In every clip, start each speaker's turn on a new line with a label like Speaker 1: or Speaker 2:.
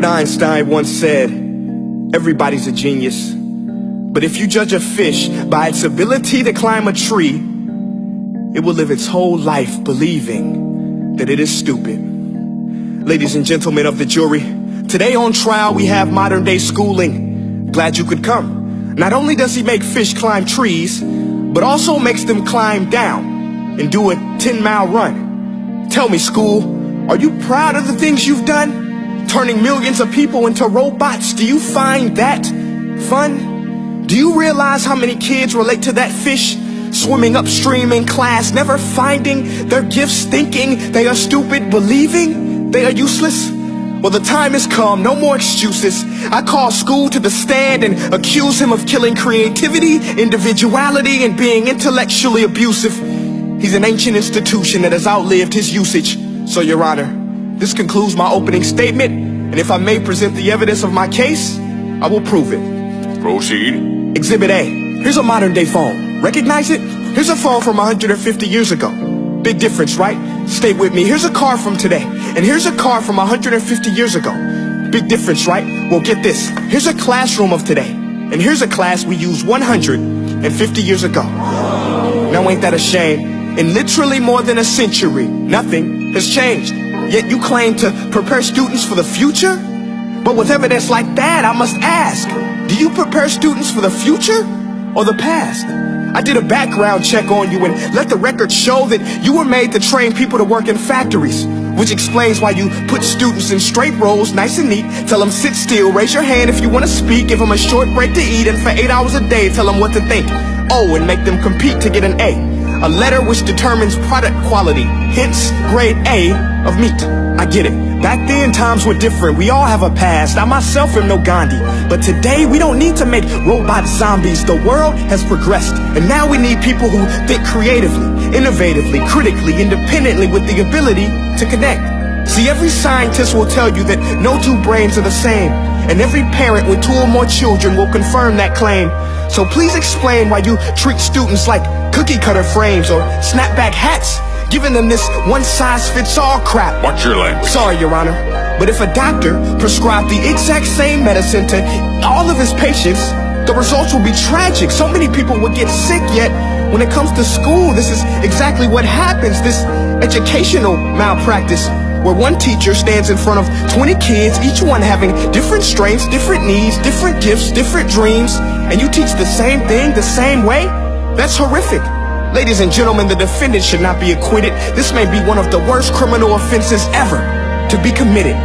Speaker 1: Einstein once said, everybody's a genius, but if you judge a fish by its ability to climb a tree, it will live its whole life believing that it is stupid. Ladies and gentlemen of the jury, today on trial we have modern day schooling. Glad you could come. Not only does he make fish climb trees, but also makes them climb down and do a 10-mile run. Tell me, school, are you proud of the things you've done? Turning millions of people into robots, do you find that fun? Do you realize how many kids relate to that fish swimming upstream in class, never finding their gifts, thinking they are stupid, believing they are useless? Well, the time has come, no more excuses. I call school to the stand and accuse him of killing creativity, individuality, and being intellectually abusive. He's an ancient institution that has outlived his usage. So, Your Honor, this concludes my opening statement, and if I may present the evidence of my case, I will prove it.
Speaker 2: Proceed.
Speaker 1: Exhibit A. Here's a modern day phone. Recognize it? Here's a phone from 150 years ago. Big difference, right? Stay with me. Here's a car from today, and here's a car from 150 years ago. Big difference, right? Well, get this. Here's a classroom of today, and here's a class we used 150 years ago. Now ain't that a shame? In literally more than a century, nothing has changed. Yet you claim to prepare students for the future? But with evidence like that, I must ask, do you prepare students for the future or the past? I did a background check on you and let the record show that you were made to train people to work in factories, which explains why you put students in straight rows, nice and neat, tell them sit still, raise your hand if you want to speak, give them a short break to eat, and for 8 hours a day, tell them what to think. Oh, and make them compete to get an A letter which determines product quality, hence grade A of meat. I get it. Back then, times were different. We all have a past. I myself am no Gandhi. But today, we don't need to make robot zombies. The world has progressed. And now we need people who think creatively, innovatively, critically, independently, with the ability to connect. See, every scientist will tell you that no two brains are the same. And every parent with 2 or more children will confirm that claim. So please explain why you treat students like cookie cutter frames or snapback hats, giving them this one-size-fits-all crap.
Speaker 2: Watch your language.
Speaker 1: Sorry, Your Honor, but if a doctor prescribed the exact same medicine to all of his patients, the results will be tragic. So many people would get sick, yet when it comes to school, this is exactly what happens. This educational malpractice, where one teacher stands in front of 20 kids, each one having different strengths, different needs, different gifts, different dreams, and you teach the same thing the same way? That's horrific. Ladies and gentlemen, the defendant should not be acquitted. This may be one of the worst criminal offenses ever to be committed.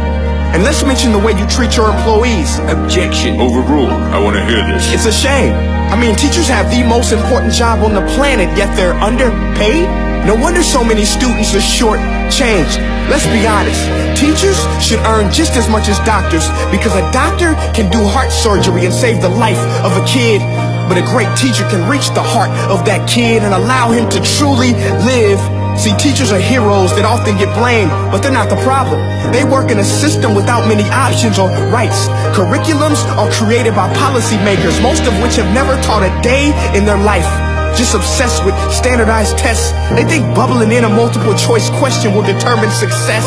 Speaker 1: And let's mention the way you treat your employees.
Speaker 2: Objection. Overruled. I want to hear this.
Speaker 1: It's a shame. I mean, teachers have the most important job on the planet, yet they're underpaid? No wonder so many students are short-changed. Let's be honest. Teachers should earn just as much as doctors, because a doctor can do heart surgery and save the life of a kid. But a great teacher can reach the heart of that kid and allow him to truly live. See, teachers are heroes that often get blamed, but they're not the problem. They work in a system without many options or rights. Curriculums are created by policymakers, most of which have never taught a day in their life. Just obsessed with standardized tests. They think bubbling in a multiple choice question will determine success.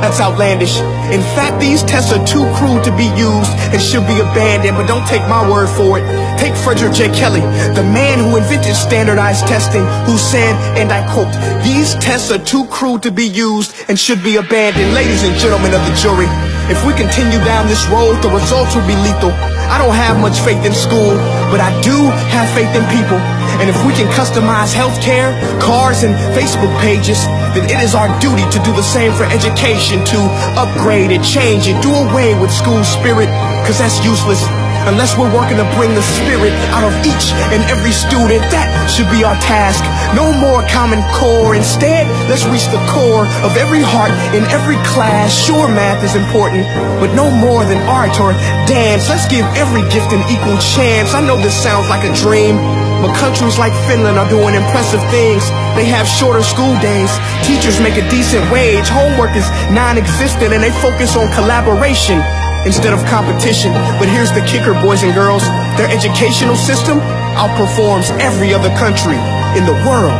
Speaker 1: That's outlandish. In fact, these tests are too cruel to be used and should be abandoned, but don't take my word for it. Take Frederick J. Kelly, the man who invented standardized testing, who said, and I quote, "These tests are too cruel to be used and should be abandoned." Ladies and gentlemen of the jury, if we continue down this road, the results will be lethal. I don't have much faith in school, but I do have faith in people. And if we can customize healthcare, cars, and Facebook pages, then it is our duty to do the same for education, to upgrade it, change it, do away with school spirit, because that's useless. Unless we're working to bring the spirit out of each and every student, that should be our task. No more Common Core. Instead, let's reach the core of every heart in every class. Sure, math is important, but no more than art or dance. Let's give every gift an equal chance. I know this sounds like a dream, but countries like Finland are doing impressive things. They have shorter school days. Teachers make a decent wage. Homework is non-existent, and they focus on collaboration instead of competition. But here's the kicker, boys and girls. Their educational system outperforms every other country in the world.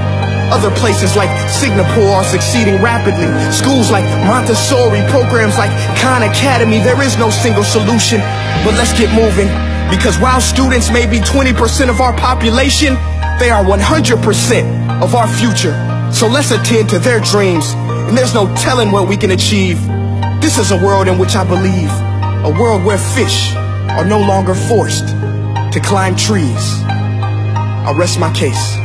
Speaker 1: Other places like Singapore are succeeding rapidly. Schools like Montessori, programs like Khan Academy. There is no single solution, but let's get moving. Because while students may be 20% of our population, they are 100% of our future. So let's attend to their dreams, and there's no telling what we can achieve. This is a world in which I believe, a world where fish are no longer forced to climb trees. I'll rest my case.